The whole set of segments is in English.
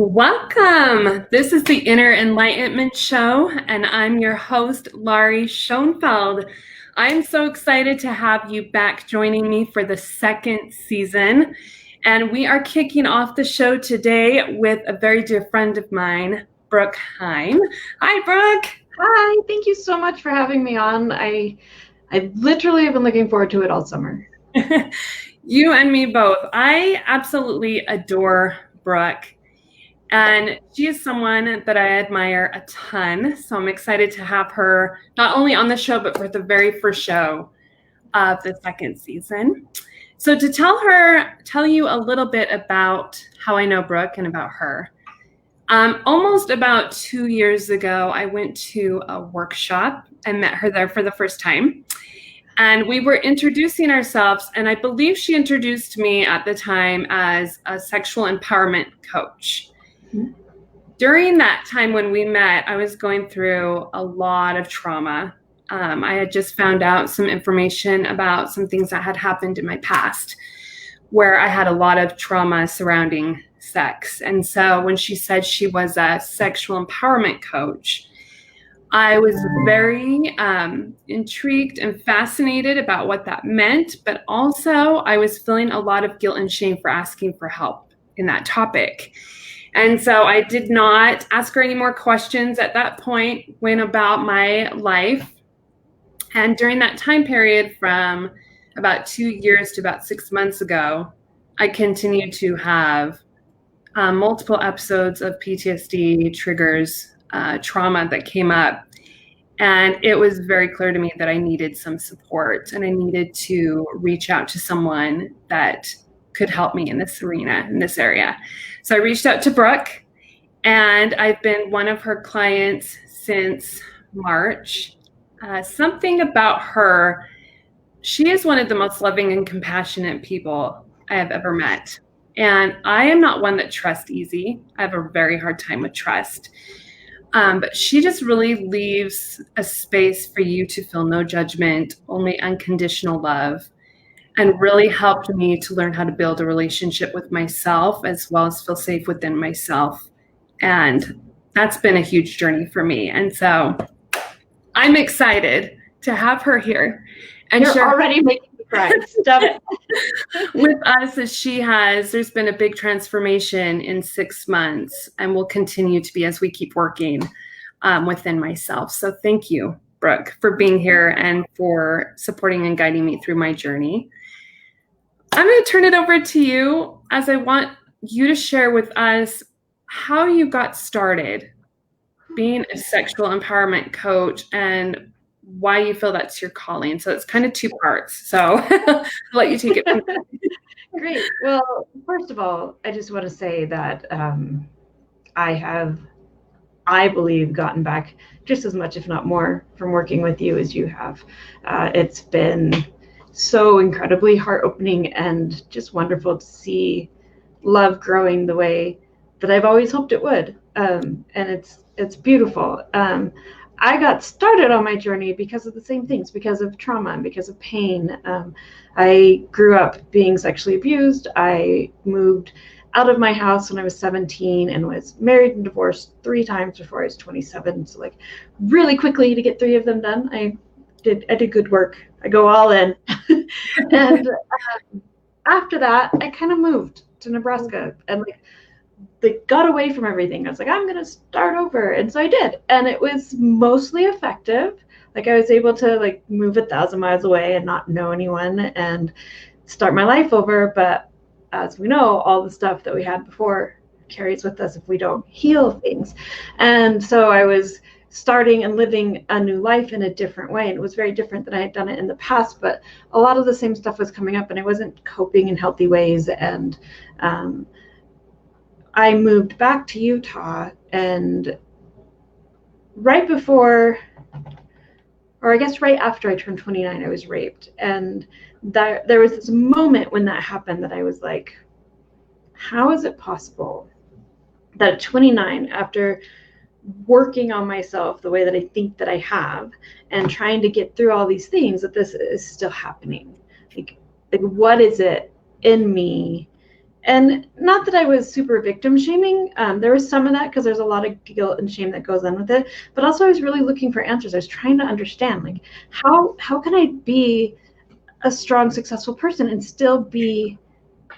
Welcome. This is the Inner Enlightenment Show, and I'm your host, Laurie Schoenfeld. I'm so excited to have you back joining me for the second season. And we are kicking off the show today with a very dear friend of mine, Brooke Heym. Hi, Brooke. Hi, thank you so much for having me on. I literally have been looking forward to it all summer. You and me both. I absolutely adore Brooke. And she is someone that I admire a ton. So I'm excited to have her not only on the show, but for the very first show of the second season. So to tell you a little bit about how I know Brooke and about her. Almost about 2 years ago, I went to a workshop and met her there for the first time. And we were introducing ourselves, and I believe she introduced me at the time as a sexual empowerment coach. During that time when we met, I was going through a lot of trauma. I had just found out some information about some things that had happened in my past where I had a lot of trauma surrounding sex. And so when she said she was a sexual empowerment coach, I was very intrigued and fascinated about what that meant, but also I was feeling a lot of guilt and shame for asking for help in that topic. And so I did not ask her any more questions at that point, went about my life. And during that time period from about 2 years to about 6 months ago, I continued to have multiple episodes of PTSD triggers, trauma that came up. And it was very clear to me that I needed some support and I needed to reach out to someone that could help me in this arena, in this area. So I reached out to Brooke, and I've been one of her clients since March. Something about her, she is one of the most loving and compassionate people I have ever met. And I am not one that trusts easy. I have a very hard time with trust. But she just really leaves a space for you to feel no judgment, only unconditional love, and really helped me to learn how to build a relationship with myself as well as feel safe within myself. And that's been a huge journey for me. And so I'm excited to have her here. And you're already making me cry. Stop it. With us, as there's been a big transformation in 6 months and will continue to be as we keep working within myself. So thank you, Brooke, for being here and for supporting and guiding me through my journey. I'm going to turn it over to you as I want you to share with us how you got started being a sexual empowerment coach and why you feel that's your calling. So it's kind of 2 parts. So I'll let you take it from there. Great. Well, first of all, I just want to say that I believe, gotten back just as much, if not more, from working with you as you have. It's been so incredibly heart-opening and just wonderful to see love growing the way that I've always hoped it would. And it's beautiful. I got started on my journey because of the same things, because of trauma and because of pain. I grew up being sexually abused. I moved out of my house when I was 17 and was married and divorced 3 times before I was 27. So like really quickly to get 3 of them done. I did good work. I go all in. And after that, I kind of moved to Nebraska and like got away from everything. I was like, I'm going to start over. And so I did. And it was mostly effective. Like I was able to like move 1,000 miles away and not know anyone and start my life over. But as we know, all the stuff that we had before carries with us if we don't heal things. And so I was starting and living a new life in a different way. And it was very different than I had done it in the past, but a lot of the same stuff was coming up and I wasn't coping in healthy ways. And I moved back to Utah, and right before, or I guess right after I turned 29, I was raped. And there was this moment when that happened that I was like, how is it possible that at 29, after working on myself the way that I think that I have and trying to get through all these things, that this is still happening? Like what is it in me And not that I was super victim shaming. There was some of that because there's a lot of guilt and shame that goes on with it. But also I was really looking for answers. I was trying to understand, like, how can I be a strong, successful person and still be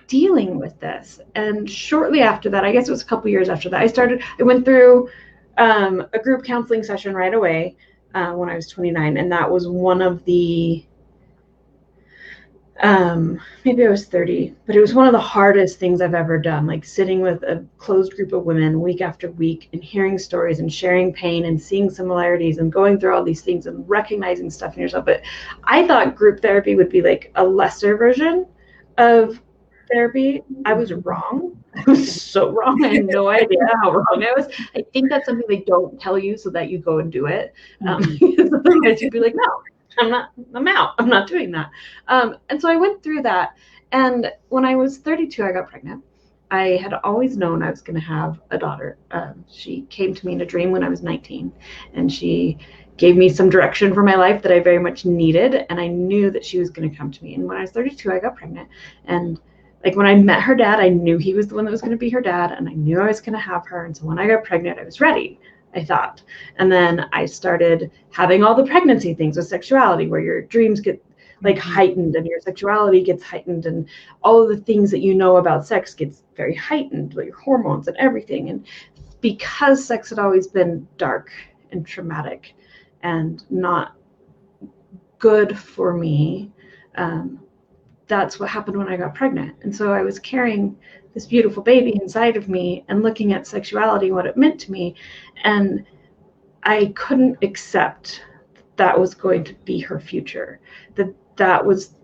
dealing with this? And shortly after that, I guess it was a couple years after that, I went through a group counseling session right away when I was 29. And that was one of the maybe I was 30, but it was one of the hardest things I've ever done, like sitting with a closed group of women week after week and hearing stories and sharing pain and seeing similarities and going through all these things and recognizing stuff in yourself. But I thought group therapy would be like a lesser version of therapy. I was wrong. I was so wrong. I had no idea how wrong I was. I think that's something they don't tell you so that you go and do it. Otherwise you'd be like, no, I'm out. I'm not doing that. And so I went through that. And when I was 32, I got pregnant. I had always known I was going to have a daughter. She came to me in a dream when I was 19, and she gave me some direction for my life that I very much needed. And I knew that she was going to come to me. And when I was 32, I got pregnant. And like when I met her dad, I knew he was the one that was going to be her dad, and I knew I was going to have her. And so when I got pregnant, I was ready, I thought. And then I started having all the pregnancy things with sexuality, where your dreams get like heightened and your sexuality gets heightened, and all of the things that you know about sex gets very heightened, like your hormones and everything. And because sex had always been dark and traumatic and not good for me, that's what happened when I got pregnant. And so I was carrying this beautiful baby inside of me and looking at sexuality, what it meant to me. And I couldn't accept that was going to be her future, that was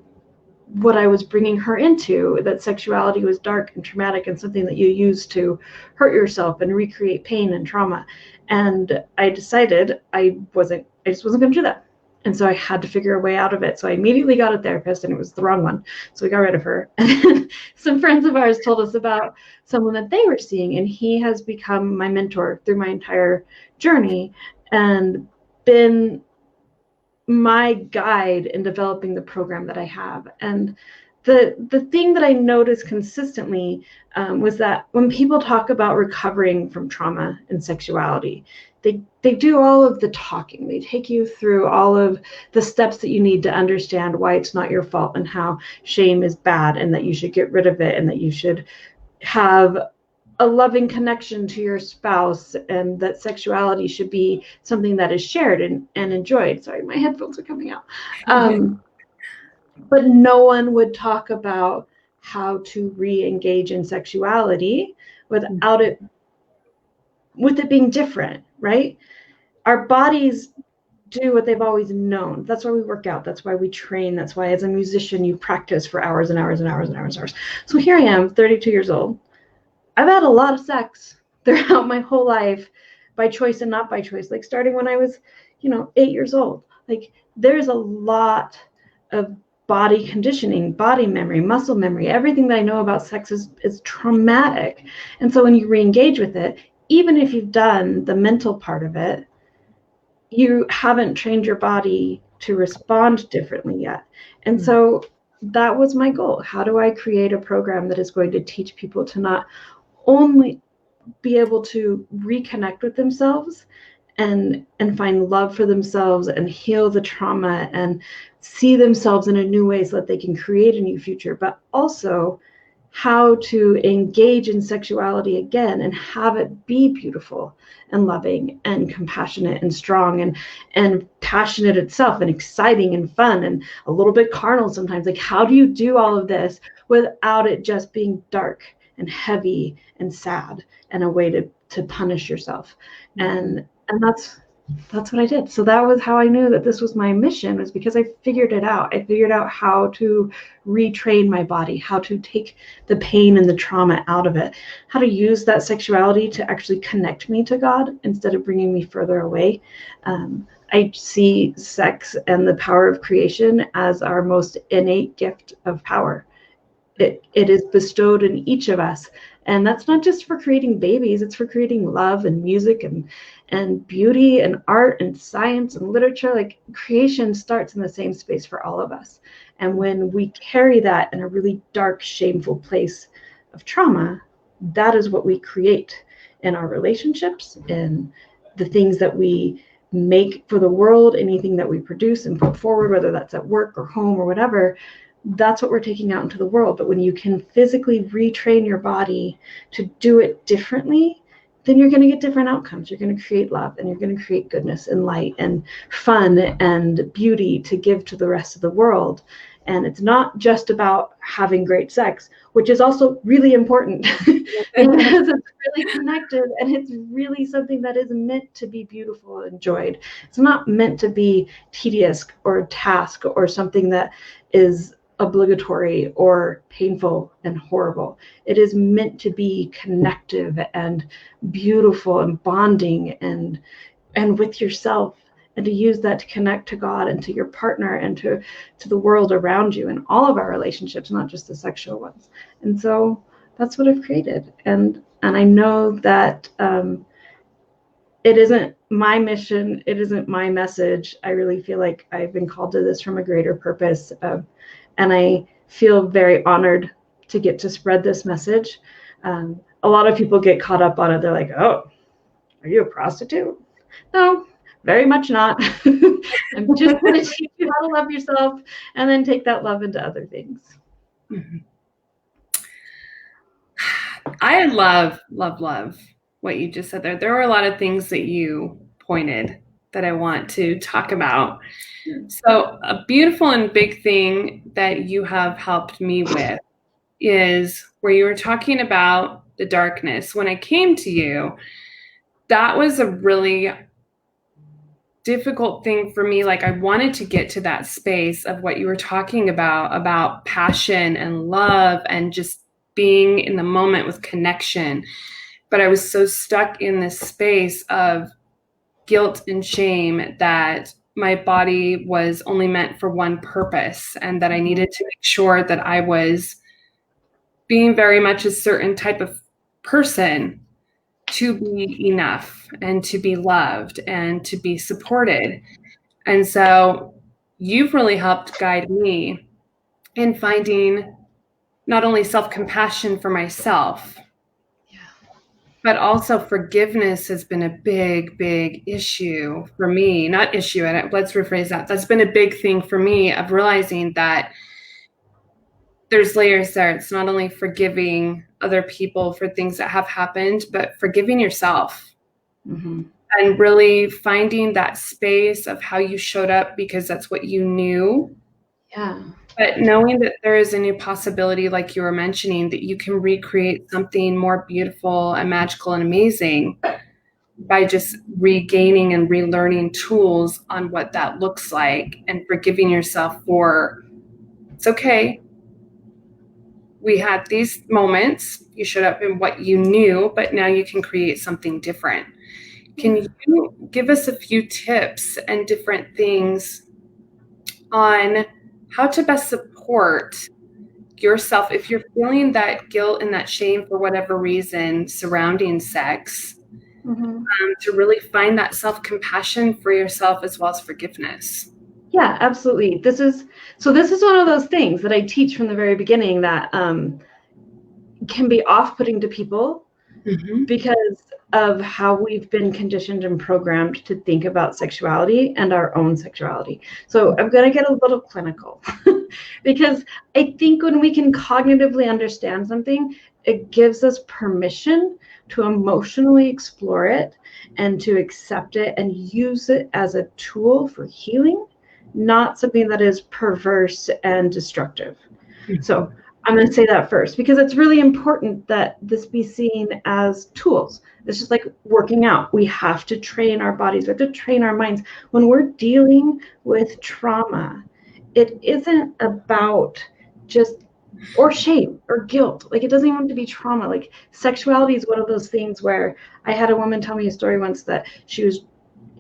what I was bringing her into, that sexuality was dark and traumatic and something that you use to hurt yourself and recreate pain and trauma. And I decided I just wasn't going to do that. And so I had to figure a way out of it. So I immediately got a therapist, and it was the wrong one. So we got rid of her. And some friends of ours told us about someone that they were seeing, and he has become my mentor through my entire journey and been my guide in developing the program that I have. And the thing that I noticed consistently was that when people talk about recovering from trauma and sexuality, they do all of the talking. They take you through all of the steps that you need to understand why it's not your fault and how shame is bad and that you should get rid of it and that you should have a loving connection to your spouse and that sexuality should be something that is shared and enjoyed. Sorry, my headphones are coming out. But no one would talk about how to re-engage in sexuality with it being different, right? Our bodies do what they've always known. That's why we work out. That's why we train. That's why as a musician, you practice for hours and hours and hours and hours and hours. So here I am, 32 years old. I've had a lot of sex throughout my whole life, by choice and not by choice, like starting when I was, 8 years old. Like there's a lot of body conditioning, body memory, muscle memory. Everything that I know about sex is traumatic. And so when you re-engage with it, even if you've done the mental part of it, you haven't trained your body to respond differently yet. And so that was my goal. How do I create a program that is going to teach people to not only be able to reconnect with themselves and find love for themselves and heal the trauma and see themselves in a new way so that they can create a new future, but also how to engage in sexuality again and have it be beautiful and loving and compassionate and strong and passionate itself and exciting and fun and a little bit carnal sometimes. Like, how do you do all of this without it just being dark and heavy and sad and a way to punish yourself? And that's what I did. So that was how I knew that this was my mission, was because I figured it out. I figured out how to retrain my body, how to take the pain and the trauma out of it, how to use that sexuality to actually connect me to God instead of bringing me further away. I see sex and the power of creation as our most innate gift of power. It is bestowed in each of us. And that's not just for creating babies, it's for creating love and music and beauty and art and science and literature. Like, creation starts in the same space for all of us. And when we carry that in a really dark, shameful place of trauma, that is what we create in our relationships, in the things that we make for the world, anything that we produce and put forward, whether that's at work or home or whatever. That's what we're taking out into the world. But when you can physically retrain your body to do it differently, then you're going to get different outcomes. You're going to create love, and you're going to create goodness and light and fun and beauty to give to the rest of the world. And it's not just about having great sex, which is also really important because it's really connected, and it's really something that is meant to be beautiful and enjoyed. It's not meant to be tedious or a task or something that is obligatory or painful and horrible. It is meant to be connective and beautiful and bonding and with yourself, and to use that to connect to God and to your partner and to the world around you, and all of our relationships, not just the sexual ones. And so that's what I've created. And I know that it isn't my mission, it isn't my message. I really feel like I've been called to this from a greater purpose. And I feel very honored to get to spread this message. A lot of people get caught up on it. They're like, oh, are you a prostitute? No, very much not. I'm just going to teach you how to love yourself and then take that love into other things. Mm-hmm. I love what you just said there. There were a lot of things that you pointed that I want to talk about. So a beautiful and big thing that you have helped me with is where you were talking about the darkness. When I came to you, that was a really difficult thing for me. Like, I wanted to get to that space of what you were talking about passion and love and just being in the moment with connection. But I was so stuck in this space of guilt and shame that my body was only meant for one purpose, and that I needed to make sure that I was being very much a certain type of person to be enough and to be loved and to be supported. And so you've really helped guide me in finding not only self-compassion for myself, but also forgiveness has been a big, big issue for me. Not issue, let's rephrase that. That's been a big thing for me, of realizing that there's layers there. It's not only forgiving other people for things that have happened, but forgiving yourself. Mm-hmm. And really finding that space of how you showed up because that's what you knew. Yeah. But knowing that there is a new possibility, like you were mentioning, that you can recreate something more beautiful and magical and amazing by just regaining and relearning tools on what that looks like, and forgiving yourself for, it's okay. We had these moments, you showed up in what you knew, but now you can create something different. Can you give us a few tips and different things on how to best support yourself if you're feeling that guilt and that shame for whatever reason surrounding sex, to really find that self-compassion for yourself as well as forgiveness? Yeah, absolutely. This is one of those things that I teach from the very beginning that can be off-putting to people because of how we've been conditioned and programmed to think about sexuality and our own sexuality. So I'm going to get a little clinical because I think when we can cognitively understand something, it gives us permission to emotionally explore it and to accept it and use it as a tool for healing, not something that is perverse and destructive. So I'm going to say that first, because it's really important that this be seen as tools. It's just like working out. We have to train our bodies. We have to train our minds. When we're dealing with trauma, it isn't about just, or shame or guilt. Like, it doesn't even have to be trauma. Like, sexuality is one of those things where I had a woman tell me a story once that she was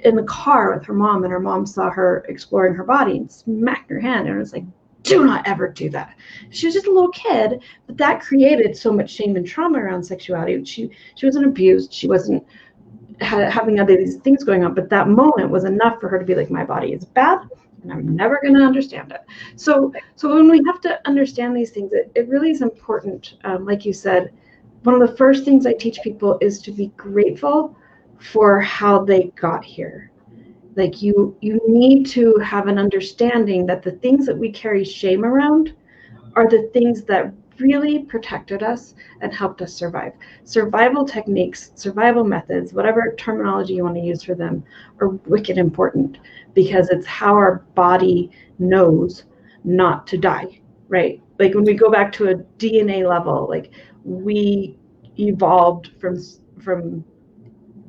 in the car with her mom, and her mom saw her exploring her body and smacked her hand, and it was like, do not ever do that. She was just a little kid, but that created so much shame and trauma around sexuality. She wasn't abused. She wasn't having other these things going on, but that moment was enough for her to be like, my body is bad. and I'm never going to understand it. So when we have to understand these things, it really is important. Like you said, one of the first things I teach people is to be grateful for how they got here. Like you need to have an understanding that the things that we carry shame around are the things that really protected us and helped us survive. Survival techniques, survival methods, whatever terminology you want to use for them, are wicked important because it's how our body knows not to die, right? Like when we go back to a DNA level, like we evolved from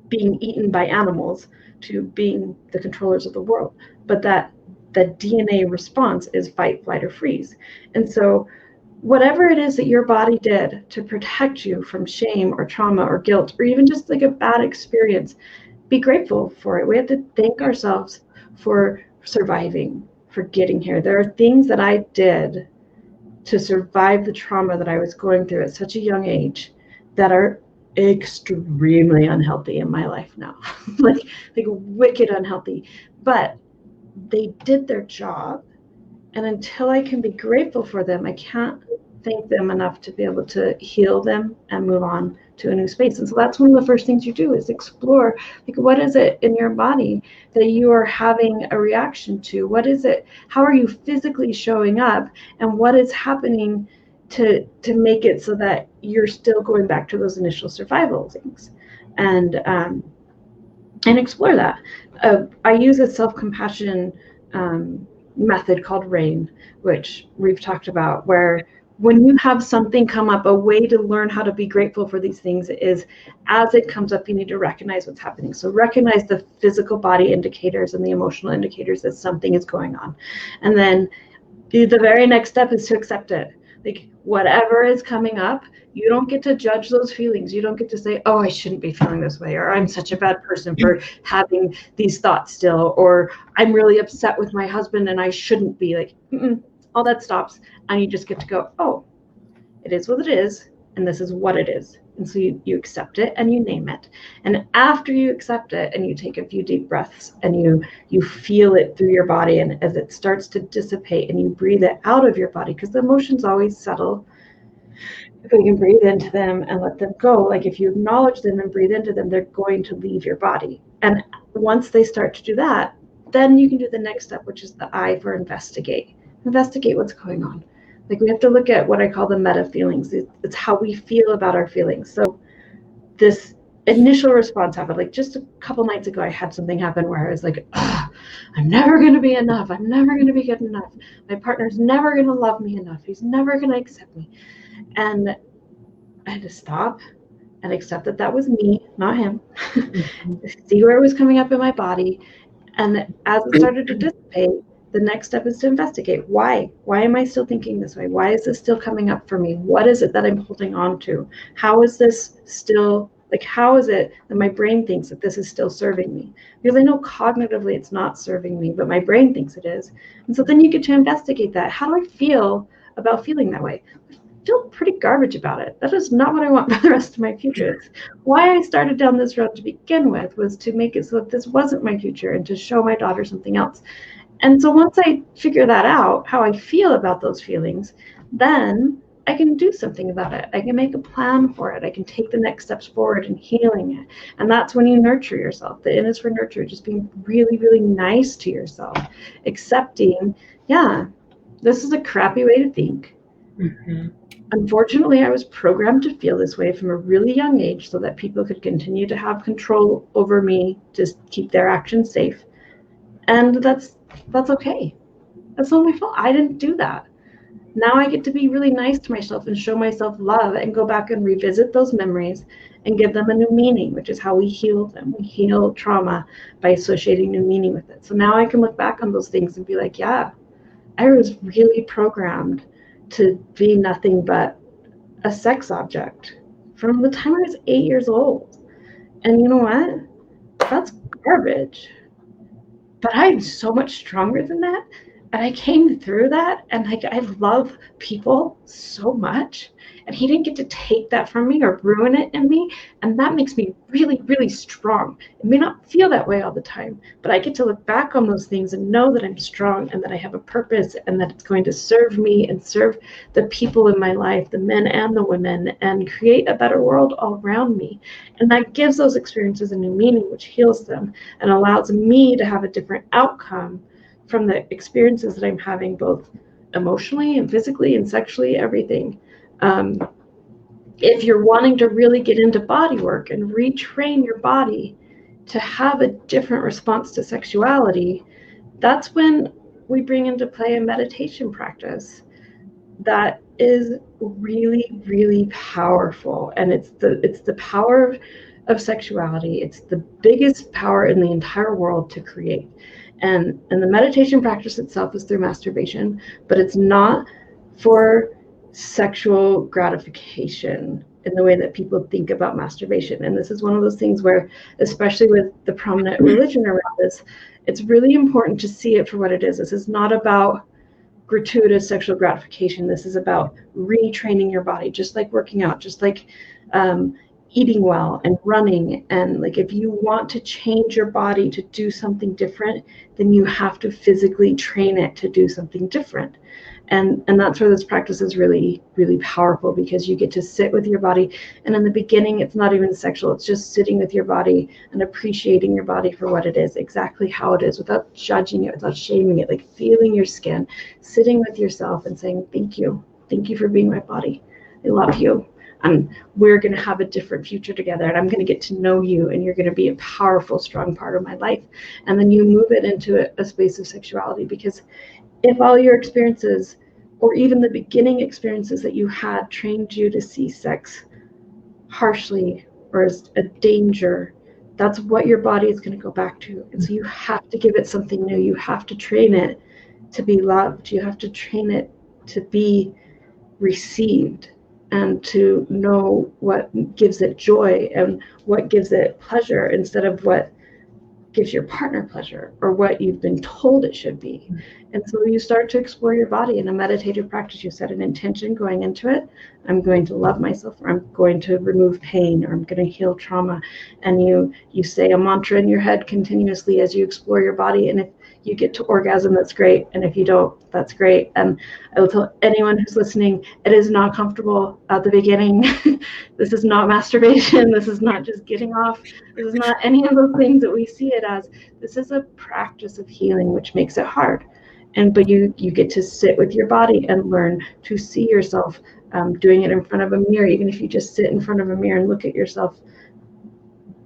being eaten by animals to being the controllers of the world. But that DNA response is fight, flight, or freeze. And so whatever it is that your body did to protect you from shame or trauma or guilt, or even just like a bad experience, be grateful for it. We have to thank ourselves for surviving, for getting here. There are things that I did to survive the trauma that I was going through at such a young age that are extremely unhealthy in my life now. like wicked unhealthy. But they did their job, and until I can be grateful for them, I can't thank them enough to be able to heal them and move on to a new space. And so that's one of the first things you do is explore, like, what is it in your body that you are having a reaction to? What is it? How are you physically showing up? And what is happening to make it so that you're still going back to those initial survival things? And explore that. I use a self-compassion method called RAIN, which we've talked about, where when you have something come up, a way to learn how to be grateful for these things is as it comes up, you need to recognize what's happening. So recognize the physical body indicators and the emotional indicators that something is going on. And then the very next step is to accept it. Like whatever is coming up, you don't get to judge those feelings. You don't get to say, oh, I shouldn't be feeling this way, or I'm such a bad person for having these thoughts still, or I'm really upset with my husband and I shouldn't be. Like, all that stops, and you just get to go, oh, it is what it is, and this is what it is. And so you accept it and you name it. And after you accept it and you take a few deep breaths and you feel it through your body, and as it starts to dissipate and you breathe it out of your body, because the emotions always settle if we can breathe into them and let them go. Like if you acknowledge them and breathe into them, they're going to leave your body. And once they start to do that, then you can do the next step, which is the I for investigate. Investigate what's going on. Like we have to look at what I call the meta feelings. It's how we feel about our feelings. So this initial response happened. Like just a couple nights ago, I had something happen where I was like, I'm never going to be enough. I'm never going to be good enough. My partner's never going to love me enough. He's never going to accept me. And I had to stop and accept that that was me, not him. See where it was coming up in my body. And as it started to dissipate, the next step is to investigate. Why? Why am I still thinking this way? Why is this still coming up for me? What is it that I'm holding on to? How is this still, like, how is it that my brain thinks that this is still serving me? Because I know cognitively it's not serving me, but my brain thinks it is. And so then you get to investigate that. How do I feel about feeling that way? I feel pretty garbage about it. That is not what I want for the rest of my future. It's why I started down this road to begin with, was to make it so that this wasn't my future and to show my daughter something else. And so once I figure that out, how I feel about those feelings, then I can do something about it. I can make a plan for it. I can take the next steps forward in healing it. And that's when you nurture yourself. The N is for nurture, just being really, really nice to yourself, accepting, yeah, this is a crappy way to think. Mm-hmm. Unfortunately, I was programmed to feel this way from a really young age so that people could continue to have control over me, to keep their actions safe. And that's okay. That's not my fault. I didn't do that. Now I get to be really nice to myself and show myself love and go back and revisit those memories and give them a new meaning, which is how we heal them. We heal trauma by associating new meaning with it. So now I can look back on those things and be like, yeah, I was really programmed to be nothing but a sex object from the time I was 8 years old. And you know what? That's garbage. But I'm so much stronger than that. And I came through that, and like, I love people so much, and he didn't get to take that from me or ruin it in me. And that makes me really, really strong. It may not feel that way all the time, but I get to look back on those things and know that I'm strong and that I have a purpose and that it's going to serve me and serve the people in my life, the men and the women, and create a better world all around me. And that gives those experiences a new meaning, which heals them and allows me to have a different outcome from the experiences that I'm having, both emotionally and physically and sexually, everything. If you're wanting to really get into body work and retrain your body to have a different response to sexuality, that's when we bring into play a meditation practice that is really, really powerful. And it's the power of sexuality. It's the biggest power in the entire world to create. And the meditation practice itself is through masturbation, but it's not for sexual gratification in the way that people think about masturbation. And this is one of those things where, especially with the prominent religion around this, it's really important to see it for what it is. This is not about gratuitous sexual gratification. This is about retraining your body, just like working out, just like eating well and running. And like, if you want to change your body to do something different, then you have to physically train it to do something different. And that's where this practice is really, really powerful, because you get to sit with your body. And in the beginning, it's not even sexual. It's just sitting with your body and appreciating your body for what it is, exactly how it is, without judging it, without shaming it, like feeling your skin, sitting with yourself and saying, thank you. Thank you for being my body. I love you. And we're going to have a different future together, and I'm going to get to know you, and you're going to be a powerful, strong part of my life. And then you move it into a space of sexuality, because if all your experiences, or even the beginning experiences that you had, trained you to see sex harshly or as a danger, that's what your body is going to go back to. And so you have to give it something new. You have to train it to be loved. You have to train it to be received, and to know what gives it joy and what gives it pleasure, instead of what gives your partner pleasure or what you've been told it should be. And so you start to explore your body in a meditative practice. You set an intention going into it. I'm going to love myself, or I'm going to remove pain, or I'm going to heal trauma. And you say a mantra in your head continuously as you explore your body. And if you get to orgasm, that's great. And if you don't, that's great. And I will tell anyone who's listening, it is not comfortable at the beginning. This is not masturbation. This is not just getting off. This is not any of those things that we see it as. This is a practice of healing, which makes it hard. But you get to sit with your body and learn to see yourself, doing it in front of a mirror. Even if you just sit in front of a mirror and look at yourself,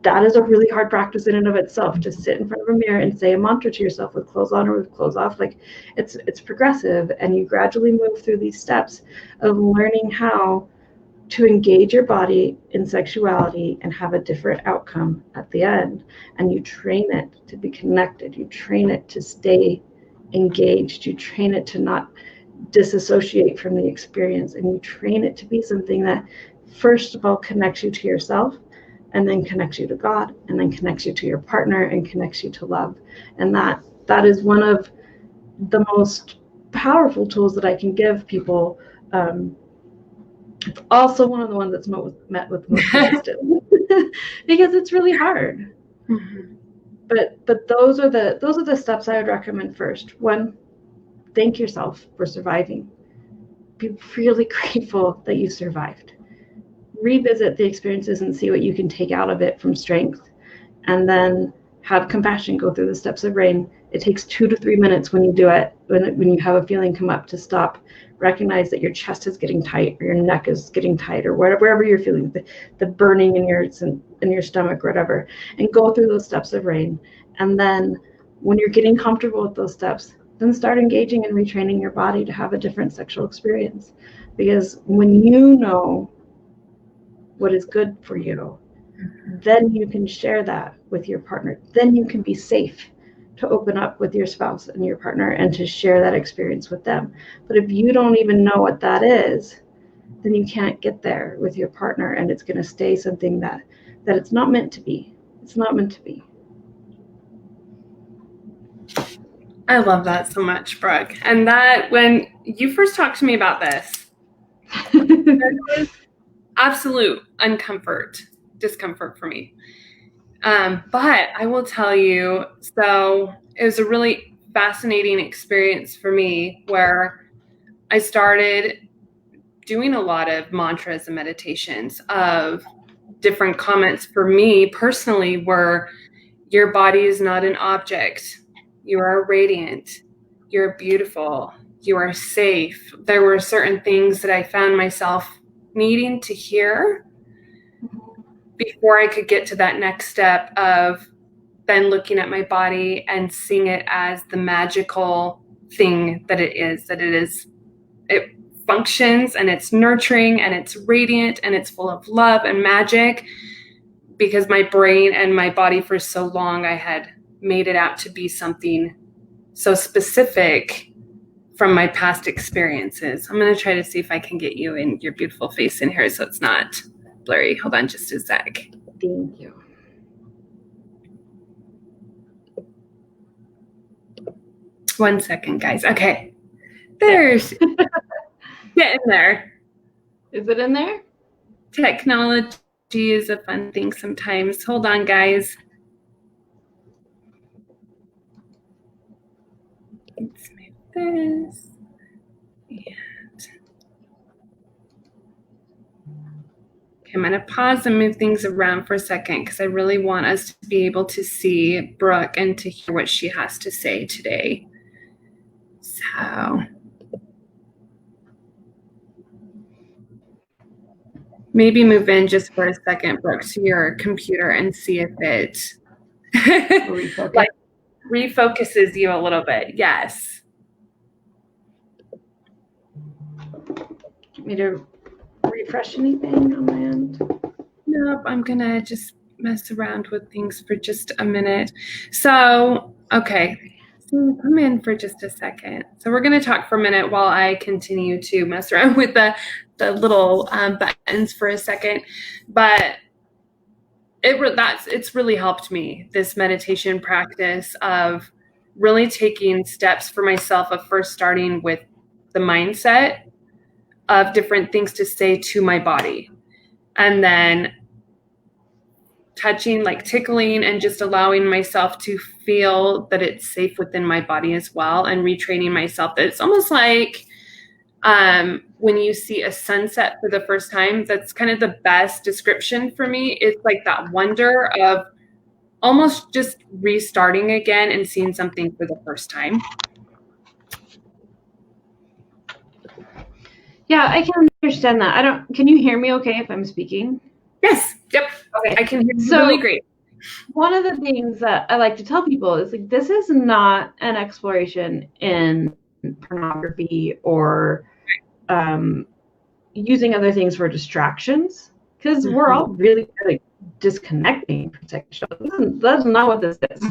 that is a really hard practice in and of itself, to sit in front of a mirror and say a mantra to yourself with clothes on or with clothes off. Like, it's progressive, and you gradually move through these steps of learning how to engage your body in sexuality and have a different outcome at the end. And you train it to be connected. You train it to stay engaged. You train it to not disassociate from the experience. And you train it to be something that, first of all, connects you to yourself, and then connects you to God, and then connects you to your partner, and connects you to love. And that is one of the most powerful tools that I can give people. It's also one of the ones that's met with most resistance because it's really hard. Mm-hmm. But those are the steps I would recommend first. One, thank yourself for surviving. Be really grateful that you survived. Revisit the experiences and see what you can take out of it from strength. And then have compassion. Go through the steps of rain. It takes 2 to 3 minutes when you do it, when you have a feeling come up, to stop, recognize that your chest is getting tight, or your neck is getting tight, or wherever you're feeling the burning in your stomach, or whatever, and go through those steps of rain. And then when you're getting comfortable with those steps, then start engaging and retraining your body to have a different sexual experience. Because when you know what is good for you, then you can share that with your partner. Then you can be safe to open up with your spouse and your partner and to share that experience with them. But if you don't even know what that is, then you can't get there with your partner, and it's going to stay something that it's not meant to be. It's not meant to be. I love that so much, Brooke. And that when you first talked to me about this, there was absolute discomfort for me. But I will tell you, so it was a really fascinating experience for me where I started doing a lot of mantras and meditations of different comments for me personally were your body is not an object. You are radiant. You're beautiful. You are safe. There were certain things that I found myself needing to hear before I could get to that next step of then looking at my body and seeing it as the magical thing that it is, it functions and it's nurturing and it's radiant and it's full of love and magic, because my brain and my body for so long I had made it out to be something so specific from my past experiences. I'm going to try to see if I can get you and your beautiful face in here so it's not blurry. Hold on just a sec. Thank you. One second, guys. Okay. There's get in there. Is it in there? Technology is a fun thing sometimes. Hold on, guys. Let's move this. And okay, I'm going to pause and move things around for a second because I really want us to be able to see Brooke and to hear what she has to say today. So maybe move in just for a second, Brooke, to your computer and see if it like refocuses you a little bit. Yes. Want me to refresh anything on my end? Nope, I'm gonna just mess around with things for just a minute. So, okay. So come in for just a second. So we're gonna talk for a minute while I continue to mess around with the little buttons for a second. But it's really helped me, this meditation practice of really taking steps for myself of first starting with the mindset of different things to say to my body, and then touching, like tickling, and just allowing myself to feel that it's safe within my body as well, and retraining myself that it's almost like when you see a sunset for the first time, that's kind of the best description for me. It's like that wonder of almost just restarting again and seeing something for the first time. Yeah, I can understand that. Can you hear me okay if I'm speaking? Yes. Yep. Okay. I can hear you really great. One of the things that I like to tell people is like, this is not an exploration in pornography or using other things for distractions, because we're all really good at disconnecting from sexuality. That's not what this is.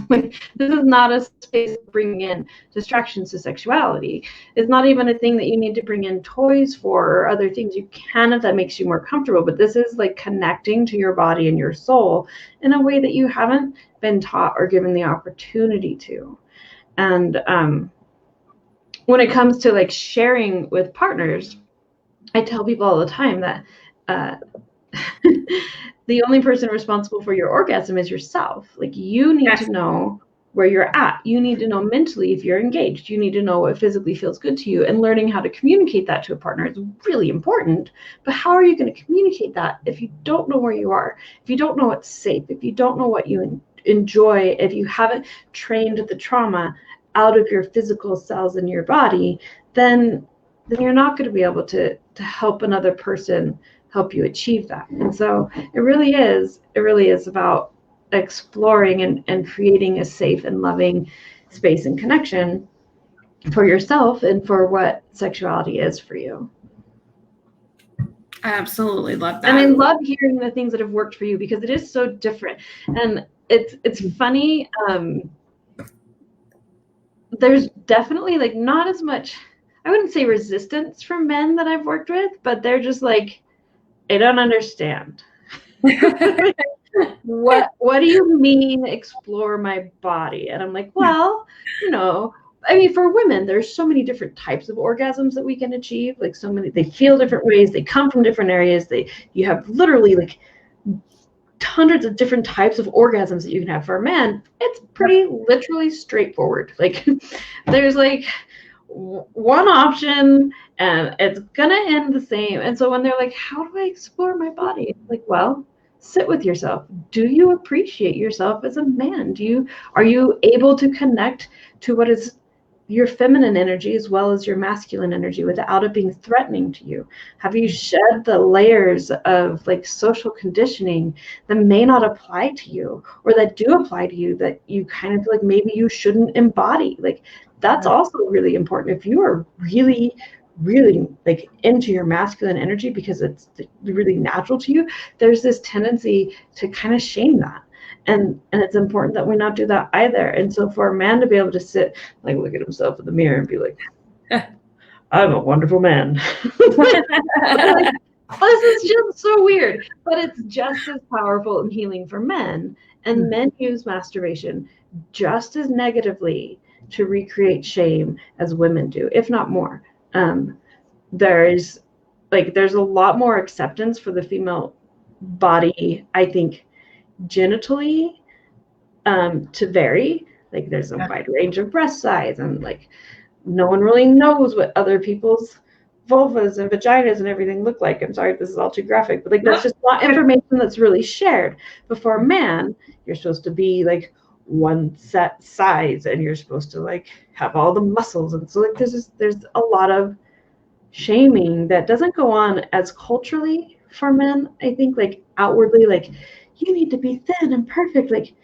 This is not a space of bringing in distractions to sexuality. It's not even a thing that you need to bring in toys for or other things. You can if that makes you more comfortable, but this is like connecting to your body and your soul in a way that you haven't been taught or given the opportunity to. And when it comes to like sharing with partners, I tell people all the time that the only person responsible for your orgasm is yourself. Like, you need to know where you're at. You need to know mentally if you're engaged. You need to know what physically feels good to you, and learning how to communicate that to a partner is really important. But how are you going to communicate that if you don't know where you are, if you don't know what's safe, if you don't know what you enjoy, if you haven't trained the trauma out of your physical cells in your body, then you're not going to be able to help another person help you achieve that. And so it really is about exploring and creating a safe and loving space and connection for yourself and for what sexuality is for you. I absolutely love that. And I love hearing the things that have worked for you, because it is so different. And it's funny. There's definitely like not as much, I wouldn't say resistance from men that I've worked with, but they're just like, I don't understand. What do you mean explore my body? And I'm like, well, I mean, for women, there's so many different types of orgasms that we can achieve. Like so many, they feel different ways. They come from different areas. You have literally like hundreds of different types of orgasms that you can have. For a man, it's pretty literally straightforward. Like there's like one option and it's gonna end the same. And so when they're like, how do I explore my body? It's like, well, sit with yourself. Do you appreciate yourself as a man? Are you able to connect to what is your feminine energy as well as your masculine energy without it being threatening to you? Have you shed the layers of like social conditioning that may not apply to you or that do apply to you that you kind of feel like maybe you shouldn't embody? Like that's also really important. If you are really like into your masculine energy because it's really natural to you, there's this tendency to kind of shame that. And it's important that we not do that either. And so for a man to be able to sit, like look at himself in the mirror and be like, I'm a wonderful man. Like, this is just so weird, but it's just as powerful and healing for men. And men use masturbation just as negatively to recreate shame as women do, if not more. There's a lot more acceptance for the female body, I think, genitally, to vary. Like there's a wide range of breast size, and like no one really knows what other people's vulvas and vaginas and everything look like. I'm sorry if this is all too graphic, but like that's just not information that's really shared. But for a man, you're supposed to be like one set size and you're supposed to like have all the muscles. And so like there's a lot of shaming that doesn't go on as culturally for men. I think like outwardly, like you need to be thin and perfect. Like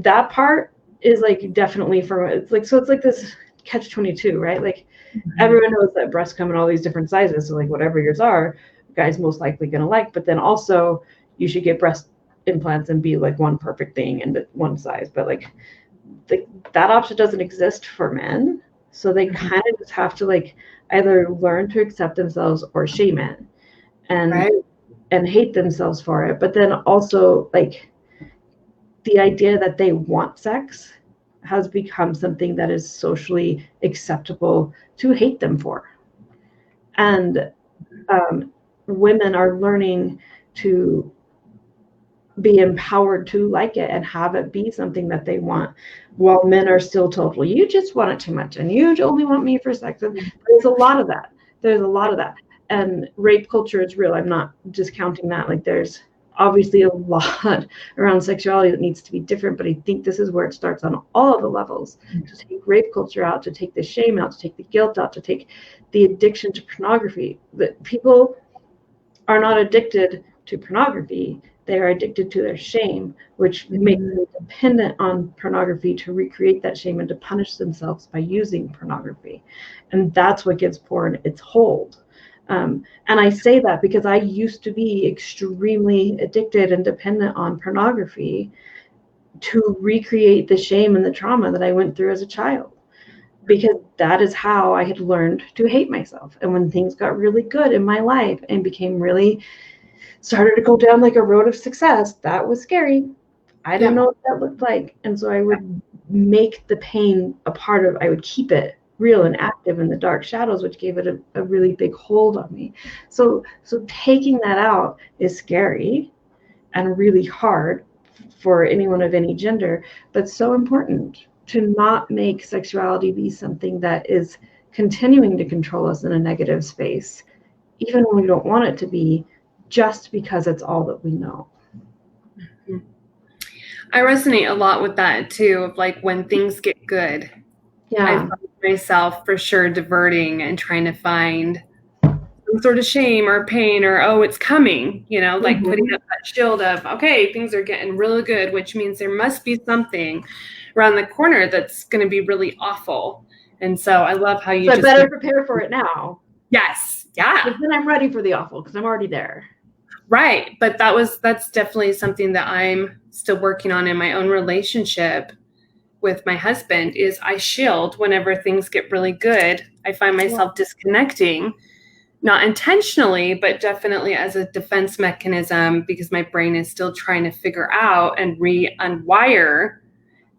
that part is like definitely for, it's like, so it's like this catch-22, right? Like everyone knows that breasts come in all these different sizes. So like whatever yours are, guys most likely gonna like, but then also you should get breast implants and be like one perfect thing and one size. But like that option doesn't exist for men. So they kind of just have to like either learn to accept themselves or shame it and hate themselves for it. But then also like the idea that they want sex has become something that is socially acceptable to hate them for. And women are learning to be empowered to like it and have it be something that they want, while men are still told, well, you just want it too much and you only want me for sex. And there's a lot of that. And rape culture is real. I'm not discounting that. Like there's obviously a lot around sexuality that needs to be different, but I think this is where it starts on all of the levels. To take rape culture out, to take the shame out, to take the guilt out, to take the addiction to pornography. That people are not addicted to pornography. They are addicted to their shame, which makes them dependent on pornography to recreate that shame and to punish themselves by using pornography. And that's what gives porn its hold. And I say that because I used to be extremely addicted and dependent on pornography to recreate the shame and the trauma that I went through as a child, because that is how I had learned to hate myself. And when things got really good in my life and became really, started to go down like a road of success, that was scary. I didn't know what that looked like. And so I would make the pain a part of, I would keep it real and active in the dark shadows, which gave it a really big hold on me. So taking that out is scary and really hard for anyone of any gender, but so important to not make sexuality be something that is continuing to control us in a negative space, even when we don't want it to be, just because it's all that we know. I resonate a lot with that too, of like when things get good. I find myself for sure diverting and trying to find some sort of shame or pain or, oh, it's coming, like putting up that shield of, okay, things are getting really good, which means there must be something around the corner that's going to be really awful. And so I love how you just better prepare for it now. Yes. Yeah. But then I'm ready for the awful because I'm already there. Right. But that's definitely something that I'm still working on in my own relationship with my husband, is I shield whenever things get really good. I find myself disconnecting, not intentionally, but definitely as a defense mechanism, because my brain is still trying to figure out and unwire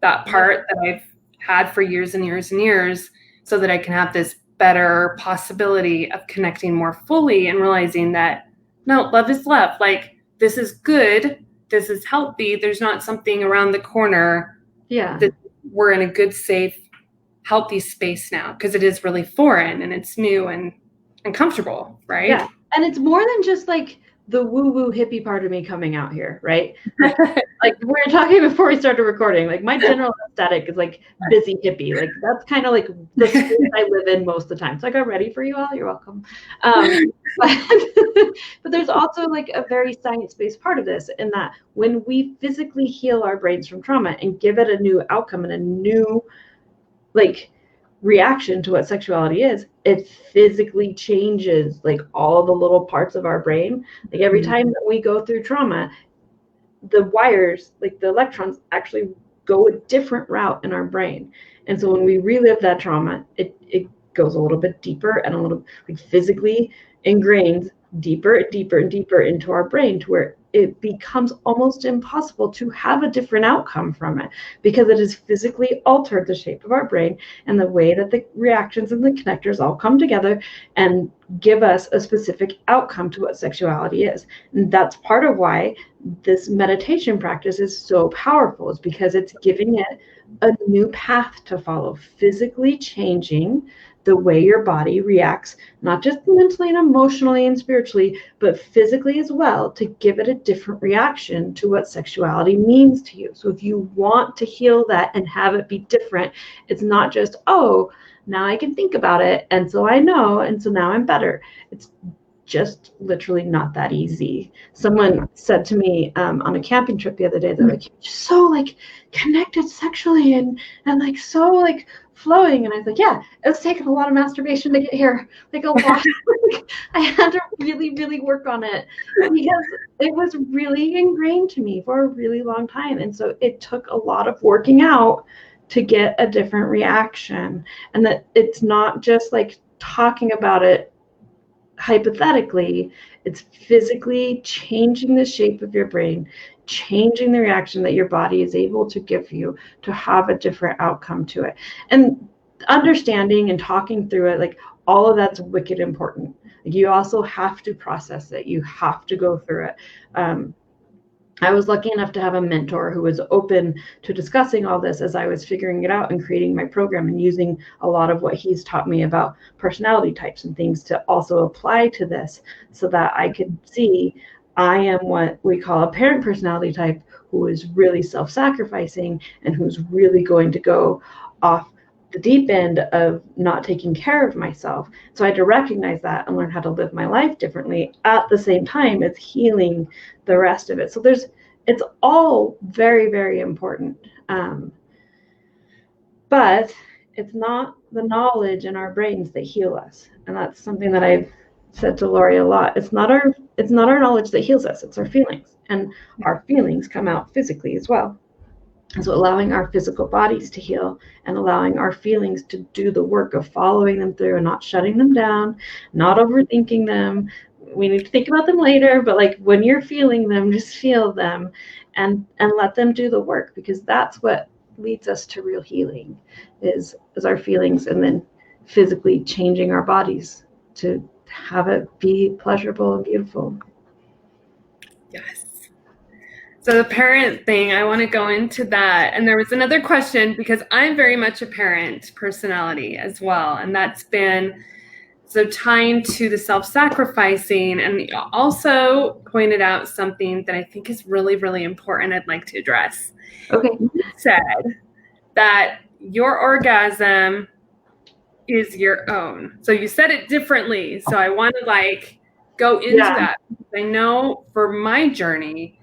that part that I've had for years and years and years, so that I can have this better possibility of connecting more fully and realizing that, no, love is love. Like, this is good. This is healthy. There's not something around the corner. Yeah. That we're in a good, safe, healthy space now, because it is really foreign and it's new and uncomfortable, right? Yeah. And it's more than just like the woo-woo hippie part of me coming out here, right? Like we were talking before we started recording, like my general aesthetic is like busy hippie. Like that's kind of like the space I live in most of the time. So I got ready for you all. You're welcome. But there's also like a very science-based part of this, in that when we physically heal our brains from trauma and give it a new outcome and a new like reaction to what sexuality is, it physically changes like all the little parts of our brain. Like every time that we go through trauma, the wires, like the electrons, actually go a different route in our brain. And so when we relive that trauma, it goes a little bit deeper and a little like physically ingrained deeper and deeper and deeper into our brain, to where it becomes almost impossible to have a different outcome from it, because it has physically altered the shape of our brain and the way that the reactions and the connectors all come together and give us a specific outcome to what sexuality is. And that's part of why this meditation practice is so powerful, is because it's giving it a new path to follow, physically changing the way your body reacts, not just mentally and emotionally and spiritually, but physically as well, to give it a different reaction to what sexuality means to you. So if you want to heal that and have it be different, it's not just, oh, now I can think about it, and so I know, and so now I'm better. It's just literally not that easy. Someone said to me on a camping trip the other day, they're like, you're so like connected sexually and like so like flowing. And I was like, yeah, it was taking a lot of masturbation to get here, like a lot. I had to really, really work on it, because it was really ingrained to me for a really long time. And so it took a lot of working out to get a different reaction. And that it's not just like talking about it hypothetically, it's physically changing the shape of your brain, changing the reaction that your body is able to give you to have a different outcome to it. And understanding and talking through it, like all of that's wicked important. Like you also have to process it. You have to go through it. I was lucky enough to have a mentor who was open to discussing all this as I was figuring it out and creating my program, and using a lot of what he's taught me about personality types and things to also apply to this, so that I could see I am what we call a parent personality type, who is really self-sacrificing and who's really going to go off the deep end of not taking care of myself. So I had to recognize that and learn how to live my life differently at the same time as healing the rest of it. So it's all very, very important. But it's not the knowledge in our brains that heal us. And that's something that I've said to Lori a lot. It's not our knowledge that heals us, it's our feelings. And our feelings come out physically as well. So allowing our physical bodies to heal and allowing our feelings to do the work of following them through and not shutting them down, not overthinking them. We need to think about them later, but like when you're feeling them, just feel them and let them do the work, because that's what leads us to real healing is our feelings, and then physically changing our bodies to have it be pleasurable and beautiful. Yes. So the parent thing, I want to go into that. And there was another question, because I'm very much a parent personality as well. And that's been so tying to the self-sacrificing. And you also pointed out something that I think is really, really important I'd like to address. Okay. You said that your orgasm is your own. So you said it differently. So I want to like go into that. I know for my journey,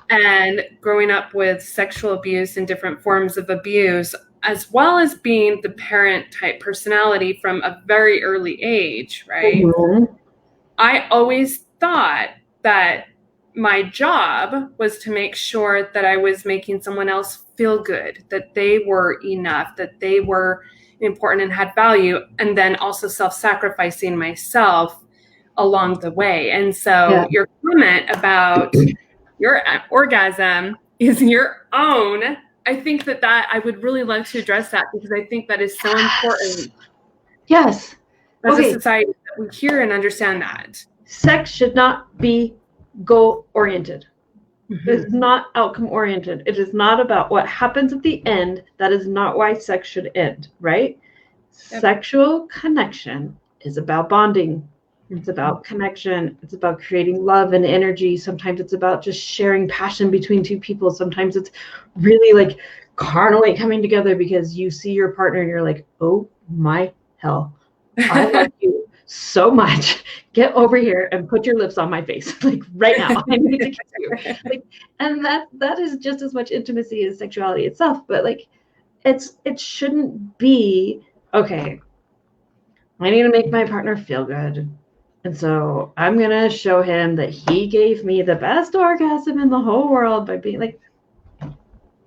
and growing up with sexual abuse and different forms of abuse, as well as being the parent type personality from a very early age, right? Mm-hmm. I always thought that my job was to make sure that I was making someone else feel good, that they were enough, that they were important and had value, and then also self-sacrificing myself along the way. And so your comment about your orgasm is your own I think that I would really love to address that, because I think that is so important Yes. as a society that we hear and understand that. Sex should not be goal-oriented. Mm-hmm. It is not outcome-oriented. It is not about what happens at the end. That is not why sex should end, right? Yep. Sexual connection is about bonding. It's about connection. It's about creating love and energy. Sometimes it's about just sharing passion between two people. Sometimes it's really like carnally coming together because you see your partner and you're like, oh my hell, I love you so much. Get over here and put your lips on my face, like right now. I need to kiss you. Like, and that is just as much intimacy as sexuality itself. But like, it shouldn't be, okay, I need to make my partner feel good. And so I'm going to show him that he gave me the best orgasm in the whole world by being like,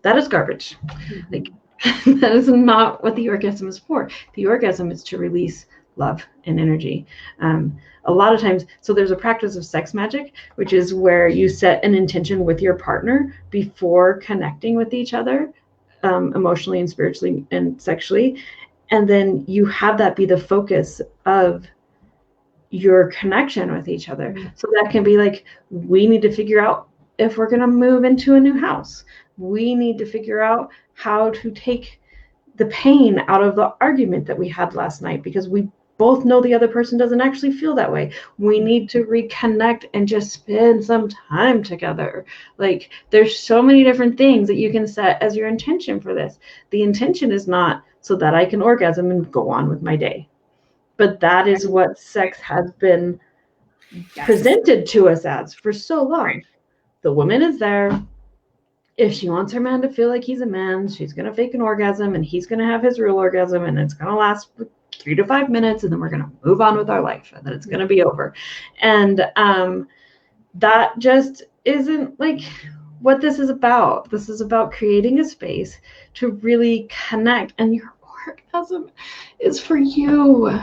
that is garbage. Mm-hmm. Like, that is not what the orgasm is for. The orgasm is to release love and energy. A lot of times, so there's a practice of sex magic, which is where you set an intention with your partner before connecting with each other, emotionally and spiritually and sexually. And then you have that be the focus of your connection with each other. So that can be like, we need to figure out if we're going to move into a new house. We need to figure out how to take the pain out of the argument that we had last night, because we both know the other person doesn't actually feel that way. We need to reconnect and just spend some time together. Like, there's so many different things that you can set as your intention for this. The intention is not so that I can orgasm and go on with my day. But that is what sex has been presented to us as for so long. The woman is there. If she wants her man to feel like he's a man, she's going to fake an orgasm and he's going to have his real orgasm, and it's going to last 3 to 5 minutes, and then we're going to move on with our life, and then it's going to be over. And that just isn't like what this is about. This is about creating a space to really connect, and your orgasm is for you.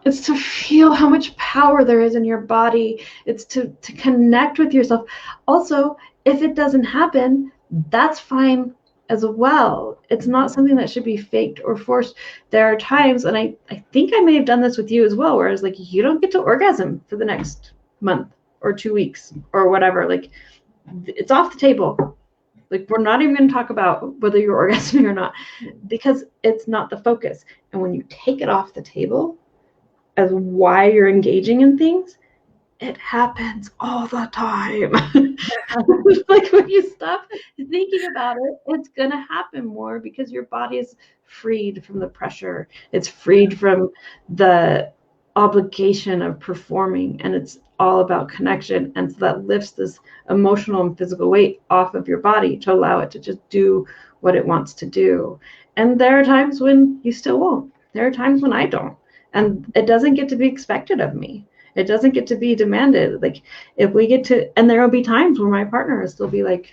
It's to feel how much power there is in your body. It's to connect with yourself. Also, if it doesn't happen, that's fine as well. It's not something that should be faked or forced. There are times, and I think I may have done this with you as well, where it's like, you don't get to orgasm for the next month or 2 weeks or whatever. Like, it's off the table. Like, we're not even going to talk about whether you're orgasming or not, because it's not the focus. And when you take it off the table as why you're engaging in things, it happens all the time. Like, when you stop thinking about it, it's going to happen more because your body is freed from the pressure. It's freed from the obligation of performing, and it's all about connection. And so that lifts this emotional and physical weight off of your body to allow it to just do what it wants to do. And there are times when you still won't. There are times when I don't. And it doesn't get to be expected of me. It doesn't get to be demanded. Like, if we get to, and there will be times where my partner will still be like,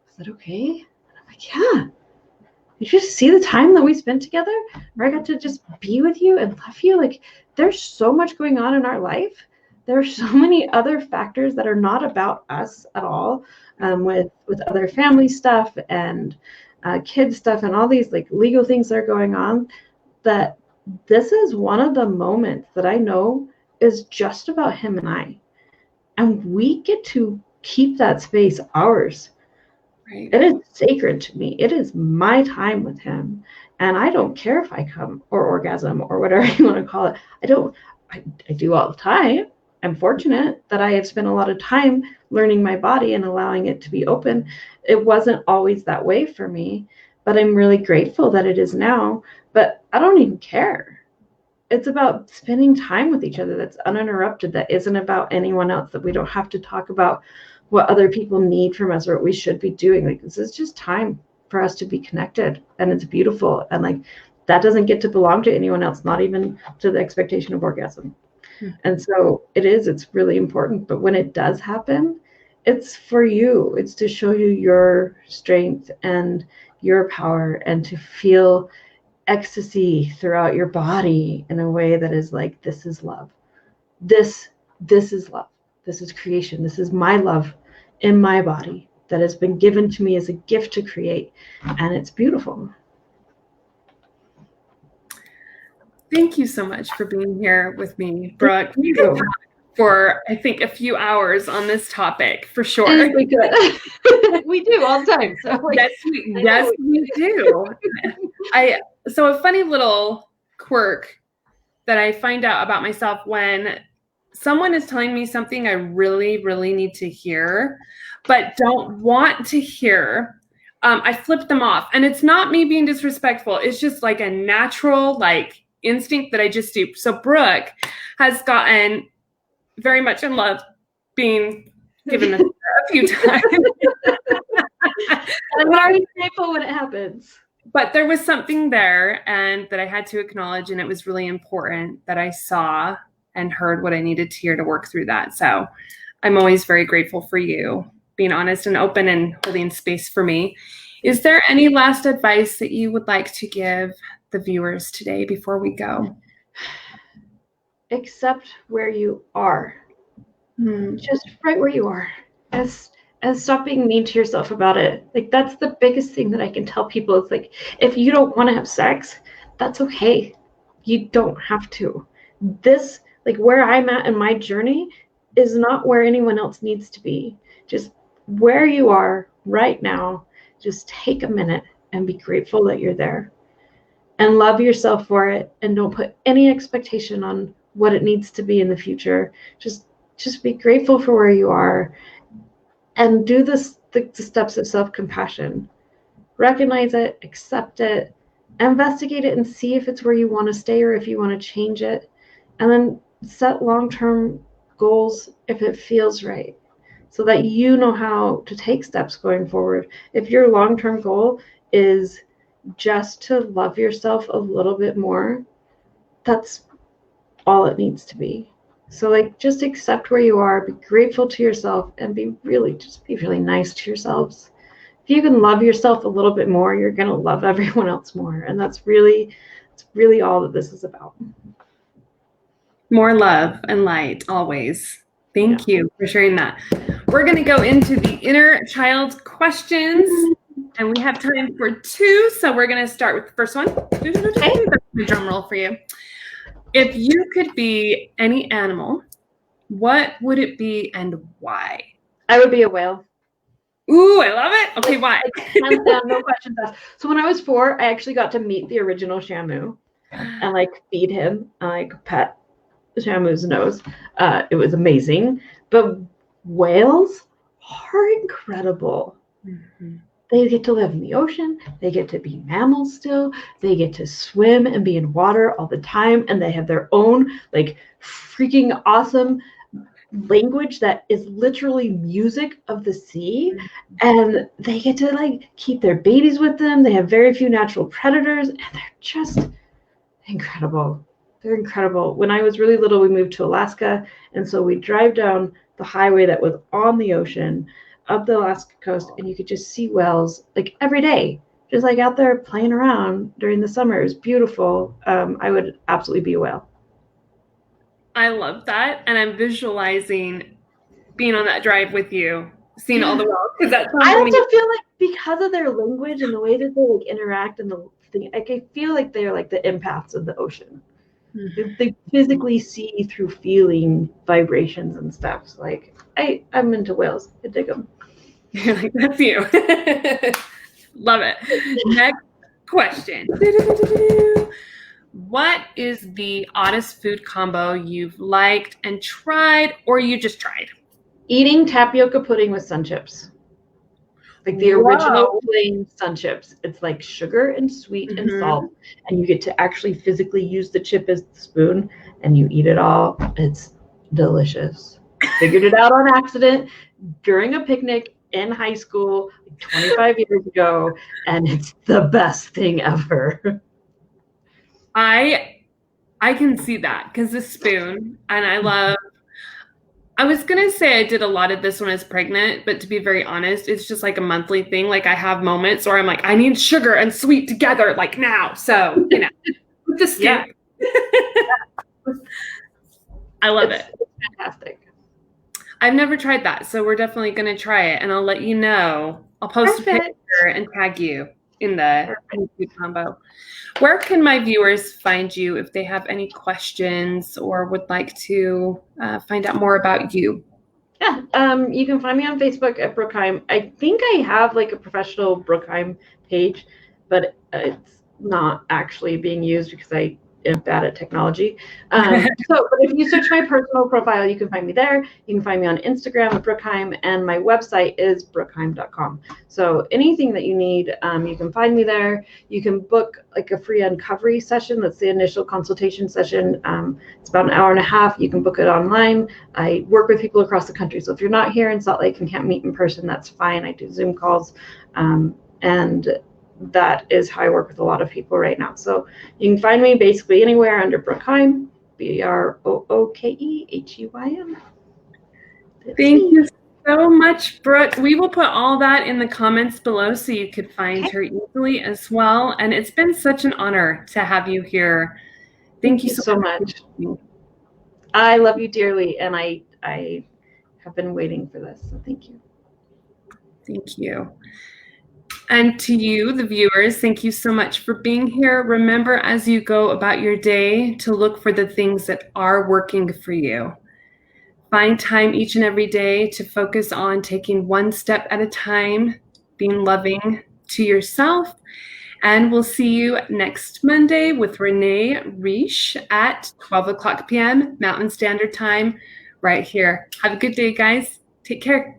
is that okay? And I'm like, yeah. Did you see the time that we spent together where I got to just be with you and love you? Like, there's so much going on in our life. There are so many other factors that are not about us at all, with other family stuff and kids stuff and all these like legal things that are going on, that this is one of the moments that I know is just about him and I. And we get to keep that space ours. Right. It is sacred to me. It is my time with him. And I don't care if I come or orgasm or whatever you want to call it. I do all the time. I'm fortunate that I have spent a lot of time learning my body and allowing it to be open. It wasn't always that way for me, but I'm really grateful that it is now. But I don't even care. It's about spending time with each other that's uninterrupted, that isn't about anyone else, that we don't have to talk about what other people need from us or what we should be doing. Like, this is just time for us to be connected, and it's beautiful. And like, that doesn't get to belong to anyone else, not even to the expectation of orgasm. And so it's really important. But when it does happen, it's for you. It's to show you your strength and your power, and to feel ecstasy throughout your body in a way that is like, this is love. This is love. This is creation. This is my love in my body. that has been given to me as a gift to create, and it's beautiful. Thank you so much for being here with me, Brooke. You go. For I think a few hours on this topic for sure. And we could. We do all the time. So like, yes, we do. So a funny little quirk that I find out about myself when someone is telling me something I really, really need to hear, but don't want to hear, I flip them off. And it's not me being disrespectful. It's just like a natural like instinct that I just do. So Brooke has gotten very much in love being given a few times. I'm already grateful when it happens. But there was something there and that I had to acknowledge, and it was really important that I saw and heard what I needed to hear to work through that. So I'm always very grateful for you being honest and open and holding space for me. Is there any last advice that you would like to give the viewers today before we go? Accept where you are. Just right where you are. As stop being mean to yourself about it. Like, that's the biggest thing that I can tell people. It's like, if you don't want to have sex, that's okay. You don't have to. This, like, where I'm at in my journey is not where anyone else needs to be. Just where you are right now, just take a minute and be grateful that you're there. And love yourself for it, and don't put any expectation on what it needs to be in the future. Just be grateful for where you are. And do the steps of self-compassion. Recognize it, accept it, investigate it, and see if it's where you want to stay or if you want to change it. And then set long-term goals if it feels right, so that you know how to take steps going forward. If your long-term goal is just to love yourself a little bit more, that's all it needs to be. So like, just accept where you are, be grateful to yourself, and be really nice to yourselves. If you can love yourself a little bit more, you're going to love everyone else more. And it's really all that this is about. More love and light always. Thank you for sharing that. We're going to go into the inner child questions, and we have time for 2. So we're going to start with the first one. Okay. That's a drum roll for you. If you could be any animal, what would it be and why? I would be a whale. Ooh, I love it. Okay, why? Hands down, no questions asked. So when I was 4, I actually got to meet the original Shamu and like feed him, like pet Shamu's nose. It was amazing. But whales are incredible. Mm-hmm. They get to live in the ocean. They get to be mammals still. They get to swim and be in water all the time. And they have their own like freaking awesome language that is literally music of the sea. And they get to like keep their babies with them. They have very few natural predators, and they're just incredible. They're incredible. When I was really little, we moved to Alaska. And so we drive down the highway that was on the ocean up the Alaska coast, and you could just see whales like every day, just like out there playing around during the summer. It was beautiful. I would absolutely be a whale. I love that. And I'm visualizing being on that drive with you, seeing all the whales. Because that's I also feel like because of their language and the way that they like interact and the thing, like, I feel like they're like the empaths of the ocean. Mm-hmm. They physically see through feeling vibrations and stuff. So like, I'm into whales. I dig them. You're like, that's you. Love it. Next question. What is the oddest food combo you've liked and tried, or you just tried? Eating tapioca pudding with sun chips. Like the original plain sun chips. It's like sugar and sweet and salt, and you get to actually physically use the chip as the spoon, and you eat it all. It's delicious. Figured it out on accident during a picnic in high school like 25 years ago, and it's the best thing ever. I can see that because the spoon, and I was going to say I did a lot of this when I was pregnant, but to be very honest, it's just like a monthly thing. Like I have moments where I'm like, I need sugar and sweet together, like now. So, with the scoop. Yeah. I love it. Fantastic. I've never tried that, so we're definitely going to try it, and I'll let you know. I'll post a Perfect. picture and tag you in the food combo. Where can my viewers find you if they have any questions or would like to find out more about you? Yeah, you can find me on Facebook at Brooke Heym. I think I have like a professional Brooke Heym page, but it's not actually being used because I am bad at technology. But if you search my personal profile, you can find me there. You can find me on Instagram at Brooke Heym, and my website is brookeheym.com. So anything that you need, you can find me there. You can book like a free uncovery session. That's the initial consultation session. It's about an hour and a half. You can book it online. I work with people across the country. So if you're not here in Salt Lake and can't meet in person, that's fine. I do Zoom calls. And that is how I work with a lot of people right now. So you can find me basically anywhere under Brooke Heym, BROOKEHEYM. Thank you so much, Brooke. We will put all that in the comments below so you could find her easily as well. And it's been such an honor to have you here. Thank you so much. I love you dearly, and I have been waiting for this, so thank you. Thank you. And to you, the viewers, thank you so much for being here. Remember, as you go about your day, to look for the things that are working for you. Find time each and every day to focus on taking one step at a time, being loving to yourself. And we'll see you next Monday with Renee Reish at 12 o'clock p.m. Mountain Standard Time right here. Have a good day, guys. Take care.